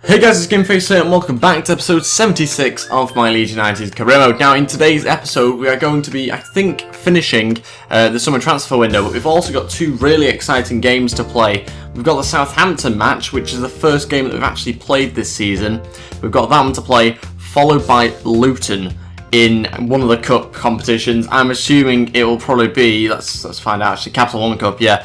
Hey guys, it's GameFace here and welcome back to episode 76 of my Leeds United career mode. Now in today's episode we are going to be, I think, finishing the summer transfer window, but we've also got two really exciting games to play. We've got the Southampton match, which is the first game that we've actually played this season. We've got that one to play, followed by Luton in one of the cup competitions. I'm assuming it will probably be, let's find out actually, Capital One Cup, yeah.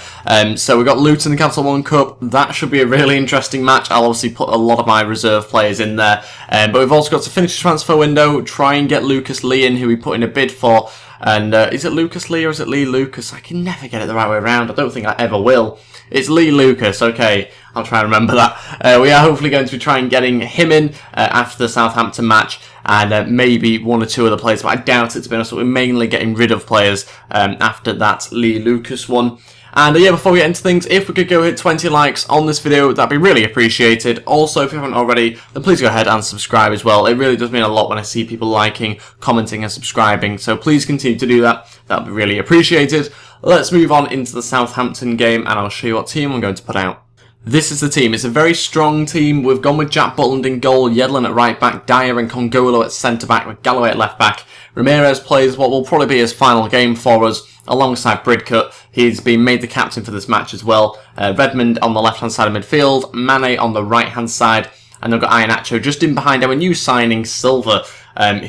So we've got Luton, the Capital One Cup. That should be a really interesting match. I'll obviously put a lot of my reserve players in there. But we've also got to finish the transfer window, try and get Lucas Lee in, who we put in a bid for. And is it Lucas Lee or is it Lee Lucas? I can never get it the right way around. I don't think I ever will. It's Lee Lucas, okay, I'll try and remember that. We are hopefully going to be trying getting him in after the Southampton match, and maybe one or two other players, but I doubt it, to be honest. We're mainly getting rid of players after that Lee Lucas one. And yeah, before we get into things, if we could go hit 20 likes on this video, that'd be really appreciated. Also, if you haven't already, then please go ahead and subscribe as well. It really does mean a lot when I see people liking, commenting and subscribing, so please continue to do that. That'd be really appreciated. Let's move on into the Southampton game and I'll show you what team I'm going to put out. This is the team. It's a very strong team. We've gone with Jack Butland in goal, Yedlin at right back, Dyer and Congolo at centre back, with Galloway at left back. Ramirez plays what will probably be his final game for us, alongside Bridcut. He's been made the captain for this match as well. Redmond on the left hand side of midfield, Mane on the right hand side, and they've got Iheanacho just in behind our new signing, Silva,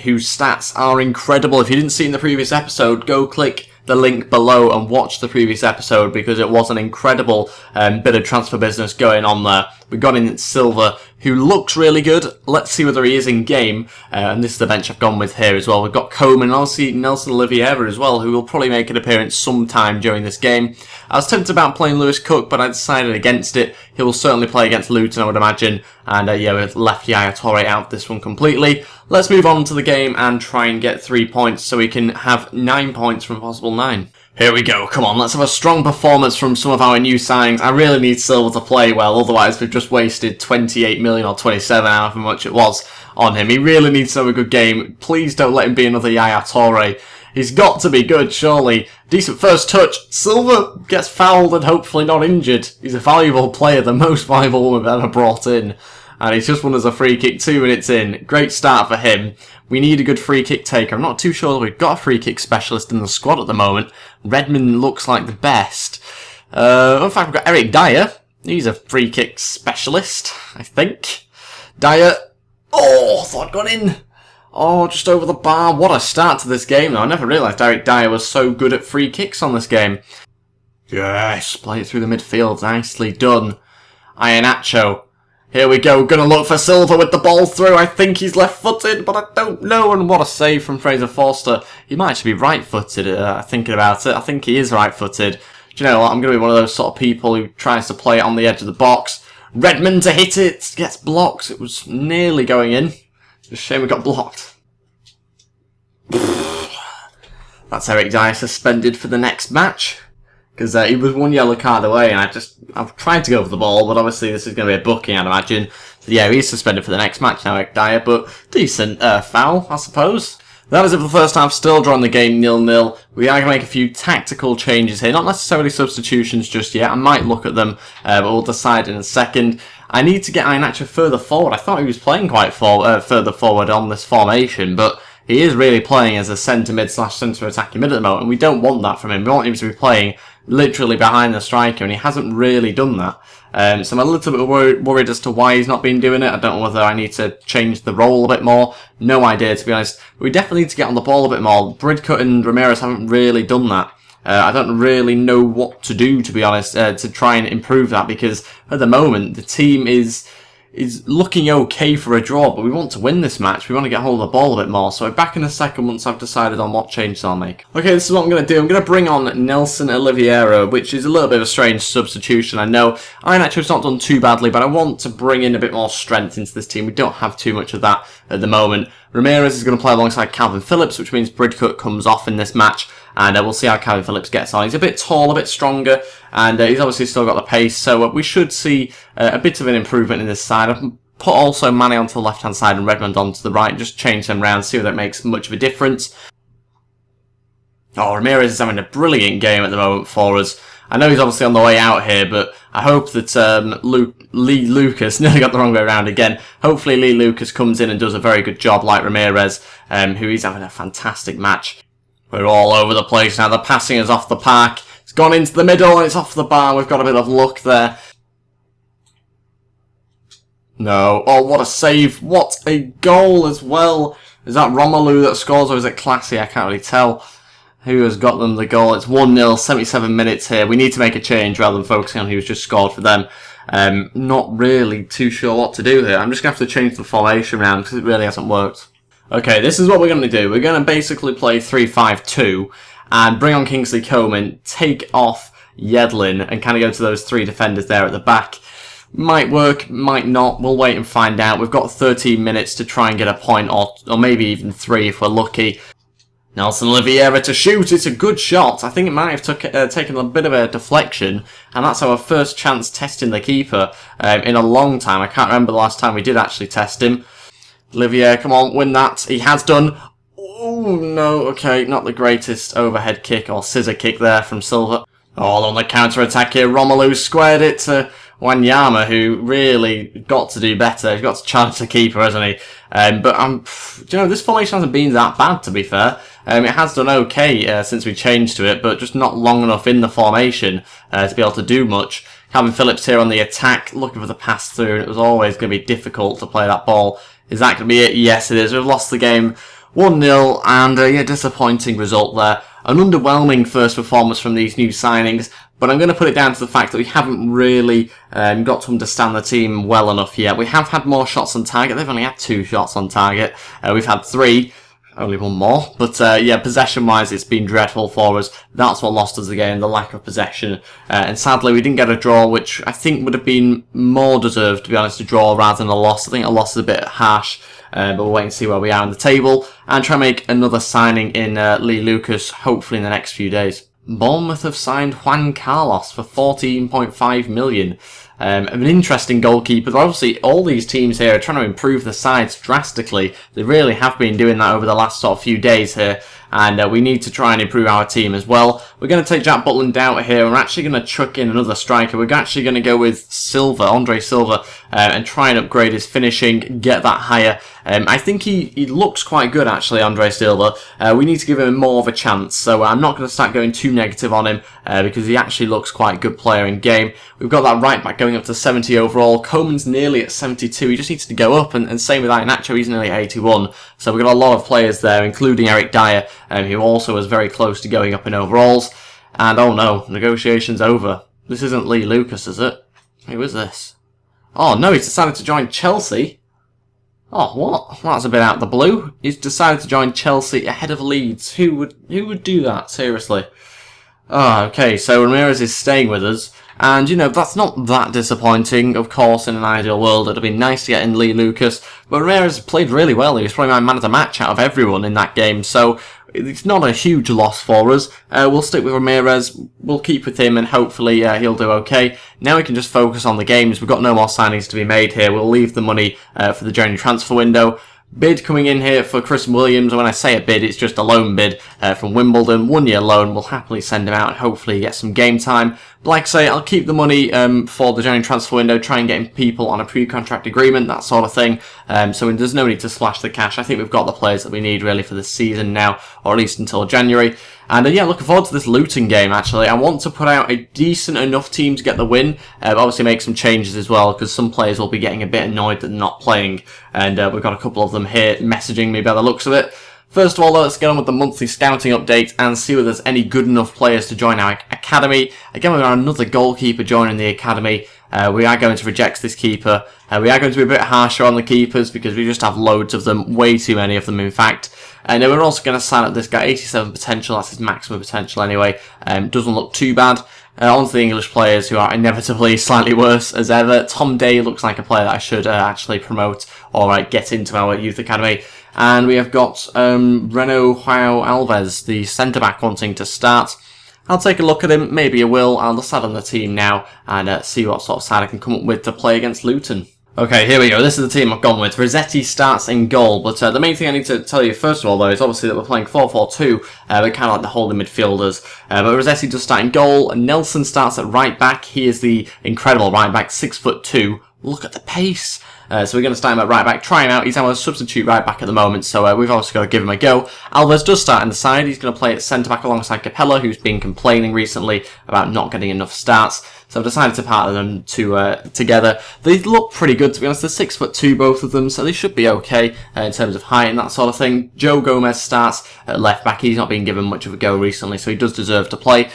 whose stats are incredible. If you didn't see in the previous episode, go click the link below and watch the previous episode, because it was an incredible bit of transfer business going on there. We got in Silva, who looks really good. Let's see whether he is in game. And this is the bench I've gone with here as well. We've got Coleman and obviously Nelson Oliveira as well, who will probably make an appearance sometime during this game. I was tempted about playing Lewis Cook, but I decided against it. He will certainly play against Luton, I would imagine. And yeah, we've left Yaya Toure out of this one completely. Let's move on to the game and try and get 3 points so we can have 9 points from a possible 9. Here we go, come on, let's have a strong performance from some of our new signings. I really need Silva to play well, otherwise we've just wasted 28 million or 27, however much it was, on him. He really needs to have a good game. Please don't let him be another Yaya Toure. He's got to be good, surely. Decent first touch. Silva gets fouled and hopefully not injured. He's a valuable player, the most valuable one we've ever brought in. And he's just won us a free kick 2 minutes in. Great start for him. We need a good free kick taker. I'm not too sure that we've got a free kick specialist in the squad at the moment. Redmond looks like the best. In fact, we've got Eric Dyer. He's a free kick specialist, I think. Dyer. Oh, thought I'd gone in. Oh, just over the bar. What a start to this game, though. I never realised Eric Dyer was so good at free kicks on this game. Yes, play it through the midfield. Nicely done. Iheanacho. Here we go, gonna look for Silva with the ball through. I think he's left-footed, but I don't know. And what a save from Fraser Forster. He might actually be right-footed, thinking about it. I think he is right-footed. Do you know what? I'm gonna be one of those sort of people who tries to play it on the edge of the box. Redmond to hit it, gets blocked. It was nearly going in. Just a shame it got blocked. That's Eric Dyer suspended for the next match. Because he was one yellow card away, and I've tried to go for the ball, but obviously this is going to be a booking, I'd imagine. So yeah, he's suspended for the next match now, Eric Dyer, but decent foul, I suppose. That is it for the first half, still drawing the game 0-0. We are going to make a few tactical changes here, not necessarily substitutions just yet. I might look at them, but we'll decide in a second. I need to get Iheanacho further forward. I thought he was playing quite further forward on this formation, but he is really playing as a centre mid / centre attacking mid at the moment, and we don't want that from him. We want him to be playing literally behind the striker, and he hasn't really done that. So I'm a little bit worried as to why he's not been doing it. I don't know whether I need to change the role a bit more. No idea, to be honest. We definitely need to get on the ball a bit more. Bridcut and Ramirez haven't really done that. I don't really know what to do, to be honest, to try and improve that, because at the moment the team is looking okay for a draw, but we want to win this match. We want to get hold of the ball a bit more. So back in a second once I've decided on what changes I'll make. Okay, this is what I'm going to do. I'm going to bring on Nelson Oliveira, which is a little bit of a strange substitution. I know Iheanacho's not done too badly, but I want to bring in a bit more strength into this team. We don't have too much of that at the moment. Ramirez is going to play alongside Calvin Phillips, which means Bridcut comes off in this match. And we'll see how Calvin Phillips gets on. He's a bit tall, a bit stronger, and he's obviously still got the pace, so we should see a bit of an improvement in this side. I've put also Mane onto the left-hand side and Redmond onto the right, just change them around, see whether it makes much of a difference. Oh, Ramirez is having a brilliant game at the moment for us. I know he's obviously on the way out here, but I hope that Lee Lucas, nearly got the wrong way around again, hopefully Lee Lucas comes in and does a very good job like Ramirez, who is having a fantastic match. We're all over the place now, the passing is off the park, it's gone into the middle and it's off the bar, we've got a bit of luck there. No, oh what a save, what a goal as well. Is that Romelu that scores or is it Classy? I can't really tell who has got them the goal. It's 1-0, 77 minutes here. We need to make a change rather than focusing on who's just scored for them. Not really too sure what to do here. I'm just going to have to change the formation around because it really hasn't worked. Okay, this is what we're going to do. We're going to basically play 3-5-2 and bring on Kingsley Coman, take off Yedlin and kind of go to those three defenders there at the back. Might work, might not. We'll wait and find out. We've got 13 minutes to try and get a point or maybe even 3 if we're lucky. Nelson Oliveira to shoot, it's a good shot. I think it might have taken a bit of a deflection, and that's our first chance testing the keeper in a long time. I can't remember the last time we did actually test him. Oliveira, come on, win that. He has done. Oh no, okay, not the greatest overhead kick or scissor kick there from Silva. All on the counter-attack here, Romelu squared it to Wanyama, who really got to do better. He's got to challenge the keeper, hasn't he? Do you know, this formation hasn't been that bad, to be fair. It has done okay since we changed to it, but just not long enough in the formation to be able to do much. Calvin Phillips here on the attack, looking for the pass through, and it was always going to be difficult to play that ball. Is that going to be it? Yes, it is. We've lost the game 1-0, and yeah, disappointing result there. An underwhelming first performance from these new signings, but I'm going to put it down to the fact that we haven't really got to understand the team well enough yet. We have had more shots on target. They've only had 2 shots on target. We've had 3. Only 1 more. But yeah, possession-wise, it's been dreadful for us. That's what lost us the game, the lack of possession. And sadly, we didn't get a draw, which I think would have been more deserved, to be honest, a draw rather than a loss. I think a loss is a bit harsh. But we'll wait and see where we are in the table and try and make another signing in Lee Lucas, hopefully in the next few days. Bournemouth have signed Juan Carlos for 14.5 million. An interesting goalkeeper. Obviously, all these teams here are trying to improve the sides drastically. They really have been doing that over the last sort of few days here. And we need to try and improve our team as well. We're going to take Jack Butland out here. We're actually going to chuck in another striker. We're actually going to go with Silva, Andre Silva, and try and upgrade his finishing, get that higher. I think he looks quite good, actually, Andre Silva. We need to give him more of a chance. So I'm not going to start going too negative on him because he actually looks quite a good player in game. We've got that right back going up to 70 overall. Coman's nearly at 72. He just needs to go up. And same with Iheanacho, he's nearly at 81. So we've got a lot of players there, including Eric Dyer, who also was very close to going up in overalls. And oh no, negotiations over. This isn't Lee Lucas, is it? Who is this? Oh no, he's decided to join Chelsea. Oh, what? That's a bit out of the blue. He's decided to join Chelsea ahead of Leeds. Who would do that? Seriously. Oh, okay, so Ramirez is staying with us. And, you know, that's not that disappointing. Of course, in an ideal world, it'd have been nice to get in Lee Lucas. But Ramirez played really well. He was probably my man of the match out of everyone in that game. So it's not a huge loss for us. We'll stick with Ramirez. We'll keep with him and hopefully he'll do okay. Now we can just focus on the games. We've got no more signings to be made here. We'll leave the money for the January transfer window. Bid coming in here for Chris Williams. When I say a bid, it's just a loan bid from Wimbledon. 1-year loan. We'll happily send him out and hopefully get some game time. But like I say, I'll keep the money for the January transfer window, try and get people on a pre-contract agreement, that sort of thing. So there's no need to splash the cash. I think we've got the players that we need really for the season now, or at least until January. And yeah, looking forward to this Luton game, actually. I want to put out a decent enough team to get the win. Obviously make some changes as well, because some players will be getting a bit annoyed that they're not playing. And we've got a couple of them here messaging me by the looks of it. First of all, let's get on with the monthly scouting update and see whether there's any good enough players to join our academy. Again, we've got another goalkeeper joining the academy. We are going to reject this keeper. We are going to be a bit harsher on the keepers because we just have loads of them, way too many of them in fact. And we're also going to sign up this guy, 87 potential, that's his maximum potential anyway. Doesn't look too bad. On to the English players who are inevitably slightly worse as ever. Tom Day looks like a player that I should actually promote or get into our youth academy. And we have got Reno Joao Alves, the centre-back, wanting to start. I'll take a look at him, maybe I will. I'll decide on the team now and see what sort of side I can come up with to play against Luton. Okay, here we go. This is the team I've gone with. Rossetti starts in goal, but the main thing I need to tell you first of all, though, is obviously that we're playing 4-4-2. We're kind of like the holding midfielders. But Rossetti does start in goal. Nelson starts at right back. He is the incredible right back, 6'2". Look at the pace. So we're going to start him at right back, try him out. He's our substitute right back at the moment, so we've obviously got to give him a go. Alves does start in the side. He's going to play at centre back alongside Capella, who's been complaining recently about not getting enough starts. So I've decided to partner them together. They look pretty good, to be honest. They're 6'2", both of them, so they should be okay in terms of height and that sort of thing. Joe Gomez starts at left back. He's not been given much of a go recently, so he does deserve to play.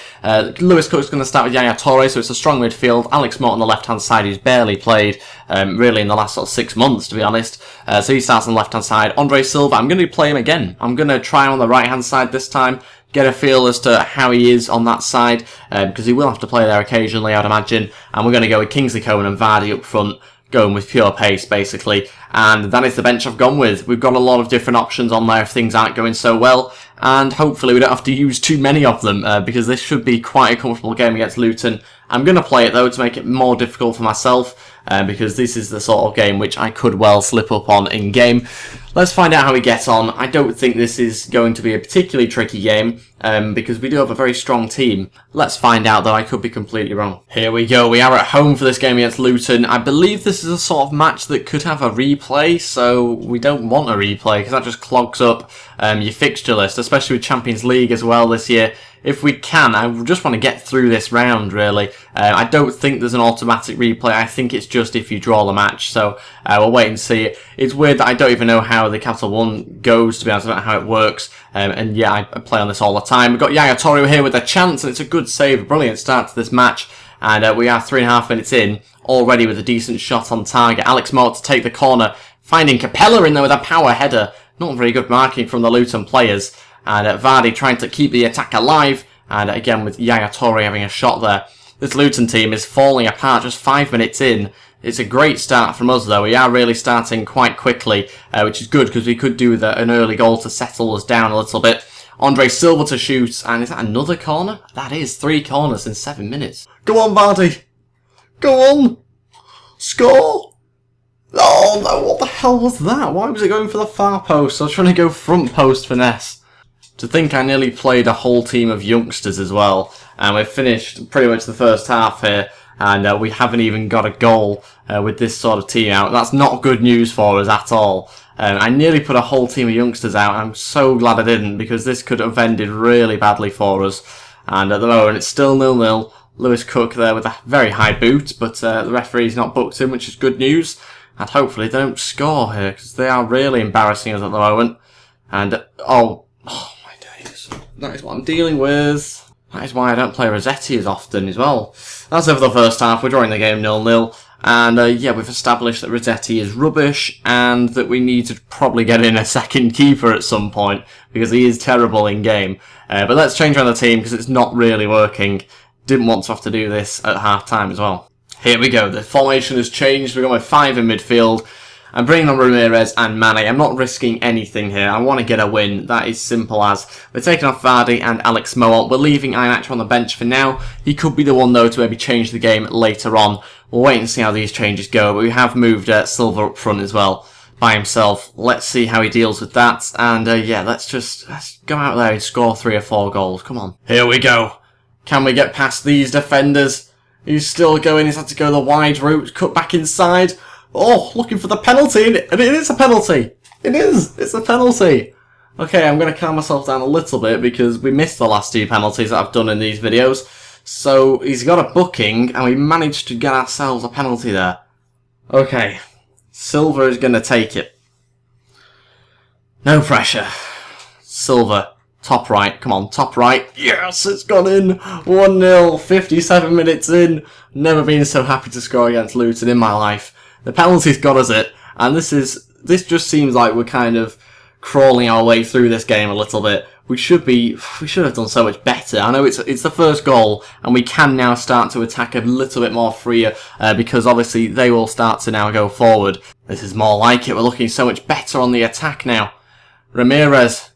Lewis Cook's going to start with Yaya Toure, so it's a strong midfield. Alex Moore on the left-hand side, who's barely played really in the last sort of 6 months, to be honest. So he starts on the left-hand side. Andre Silva, I'm going to play him again. I'm going to try him on the right-hand side this time. Get a feel as to how he is on that side, because he will have to play there occasionally, I'd imagine. And we're going to go with Kingsley Coman and Vardy up front, going with pure pace, basically. And that is the bench I've gone with. We've got a lot of different options on there if things aren't going so well. And hopefully we don't have to use too many of them, because this should be quite a comfortable game against Luton. I'm going to play it, though, to make it more difficult for myself, because this is the sort of game which I could well slip up on in-game. Let's find out how we get on. I don't think this is going to be a particularly tricky game, because we do have a very strong team. Let's find out, though. I could be completely wrong. Here we go. We are at home for this game against Luton. I believe this is a sort of match that could have a replay, so we don't want a replay, because that just clogs up your fixture list, especially with Champions League as well this year. If we can, I just want to get through this round, really. I don't think there's an automatic replay. I think it's just if you draw the match. So we'll wait and see. It's weird that I don't even know how the Capital One goes, to be honest. I don't know how it works. And yeah, I play on this all the time. We've got Yaya Toure here with a chance, and it's a good save. A brilliant start to this match. And we are 3.5 minutes in, already with a decent shot on target. Alex Moore to take the corner, finding Capella in there with a power header. Not very good marking from the Luton players. And Vardy trying to keep the attack alive. And again with Yaya Toure having a shot there. This Luton team is falling apart just 5 minutes in. It's a great start from us, though. We are really starting quite quickly, which is good because we could do an early goal to settle us down a little bit. Andre Silva to shoot. And is that another corner? That is 3 corners in 7 minutes. Go on, Vardy. Go on. Score. Oh, no. What the hell was that? Why was it going for the far post? I was trying to go front post finesse. To think I nearly played a whole team of youngsters as well, and we've finished pretty much the first half here, and we haven't even got a goal with this sort of team out. That's not good news for us at all. I nearly put a whole team of youngsters out, and I'm so glad I didn't, because this could have ended really badly for us. And at the moment, it's still 0-0. Lewis Cook there with a very high boot, but the referee's not booked him, which is good news. And hopefully they don't score here, because they are really embarrassing us at the moment. And, oh my days. That is what I'm dealing with. That is why I don't play Rossetti as often as well. That's it for the first half. We're drawing the game 0-0. And yeah, we've established that Rossetti is rubbish and that we need to probably get in a second keeper at some point because he is terrible in game. But let's change around the team because it's not really working. Didn't want to have to do this at half time as well. Here we go. The formation has changed. We're going with 5 in midfield. I'm bringing on Ramirez and Mane. I'm not risking anything here. I want to get a win. That is simple as. We're taking off Vardy and Alex Moore. We're leaving Iheanacho on the bench for now. He could be the one, though, to maybe change the game later on. We'll wait and see how these changes go. But we have moved Silva up front as well by himself. Let's see how he deals with that. And yeah, let's go out there and score 3 or 4 goals. Come on. Here we go. Can we get past these defenders? He's still going. He's had to go the wide route. Cut back inside. Oh, looking for the penalty, and it is a penalty. It is. It's a penalty. Okay, I'm going to calm myself down a little bit because we missed the last 2 penalties that I've done in these videos. So he's got a booking, and we managed to get ourselves a penalty there. Okay, Silva is going to take it. No pressure. Silva, top right. Come on, top right. Yes, it's gone in. 1-0, 57 minutes in. Never been so happy to score against Luton in my life. The penalty's got us it, and this just seems like we're kind of crawling our way through this game a little bit. We should have done so much better. I know it's the first goal, and we can now start to attack a little bit more freer, because obviously they will start to now go forward. This is more like it. We're looking so much better on the attack now. Ramirez.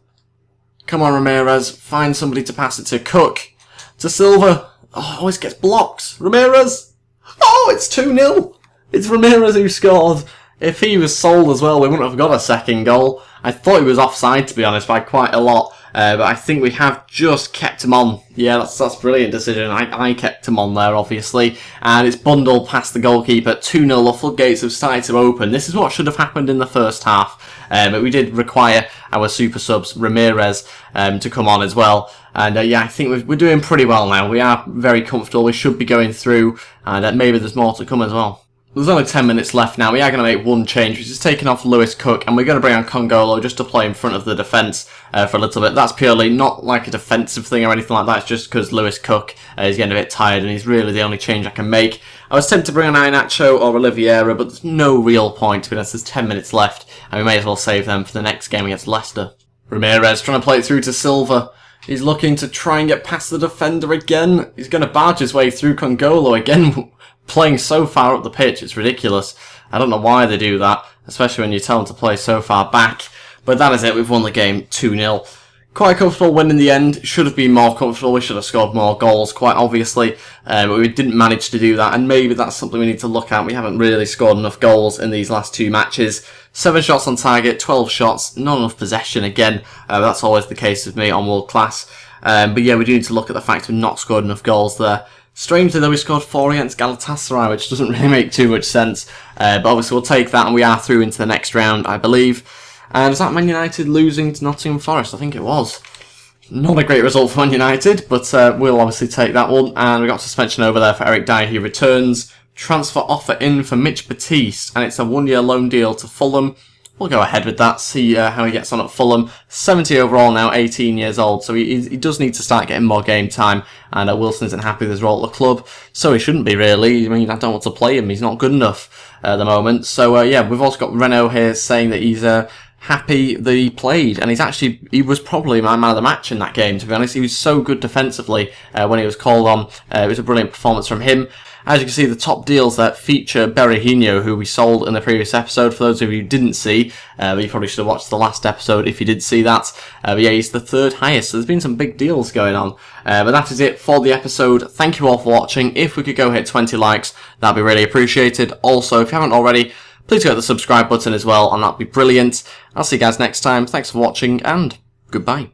Come on, Ramirez. Find somebody to pass it to. Cook. To Silva. Oh, always gets blocked. Ramirez. Oh, it's 2-0. It's Ramirez who scored. If he was sold as well, we wouldn't have got a second goal. I thought he was offside, to be honest, by quite a lot. But I think we have just kept him on. Yeah, that's a brilliant decision. I kept him on there, obviously. And it's bundled past the goalkeeper. 2-0, the floodgates have started to open. This is what should have happened in the first half. But we did require our super subs, Ramirez, to come on as well. And yeah, I think we're doing pretty well now. We are very comfortable. We should be going through. And maybe there's more to come as well. There's only 10 minutes left now. We are going to make one change, which is taking off Lewis Cook, and we're going to bring on Congolo just to play in front of the defence for a little bit. That's purely not like a defensive thing or anything like that. It's just because Lewis Cook is getting a bit tired, and he's really the only change I can make. I was tempted to bring on Iheanacho or Oliveira, but there's no real point to it. There's 10 minutes left, and we may as well save them for the next game against Leicester. Ramirez trying to play it through to Silva. He's looking to try and get past the defender again. He's going to barge his way through Congolo again. Playing so far up the pitch, it's ridiculous. I don't know why they do that, especially when you tell them to play so far back. But that is it, we've won the game 2-0. Quite a comfortable win in the end. Should have been more comfortable, we should have scored more goals, quite obviously. But we didn't manage to do that, and maybe that's something we need to look at. We haven't really scored enough goals in these last two matches. 7 shots on target, 12 shots, not enough possession again. That's always the case with me on World Class. But yeah, we do need to look at the fact we've not scored enough goals there. Strangely though, we scored 4 against Galatasaray, which doesn't really make too much sense. But obviously we'll take that, and we are through into the next round, I believe. Was that Man United losing to Nottingham Forest? I think it was. Not a great result for Man United, but we'll obviously take that one. And we got suspension over there for Eric Dyer. He returns. Transfer offer in for Mitch Batiste, and it's a 1-year loan deal to Fulham. We'll go ahead with that, see how he gets on at Fulham. 70 overall now, 18 years old, so he does need to start getting more game time, and Wilson isn't happy with his role at the club, so he shouldn't be really. I mean, I don't want to play him, he's not good enough at the moment. So yeah, we've also got Renault here saying that he's happy that he played, and he was probably my man of the match in that game, to be honest. He was so good defensively when he was called on. It was a brilliant performance from him. As you can see, the top deals that feature Berahino, who we sold in the previous episode. For those of you who didn't see, but you probably should have watched the last episode if you did see that. But yeah, he's the 3rd highest, so there's been some big deals going on. But that is it for the episode. Thank you all for watching. If we could go hit 20 likes, that'd be really appreciated. Also, if you haven't already, please hit the subscribe button as well, and that'd be brilliant. I'll see you guys next time. Thanks for watching, and goodbye.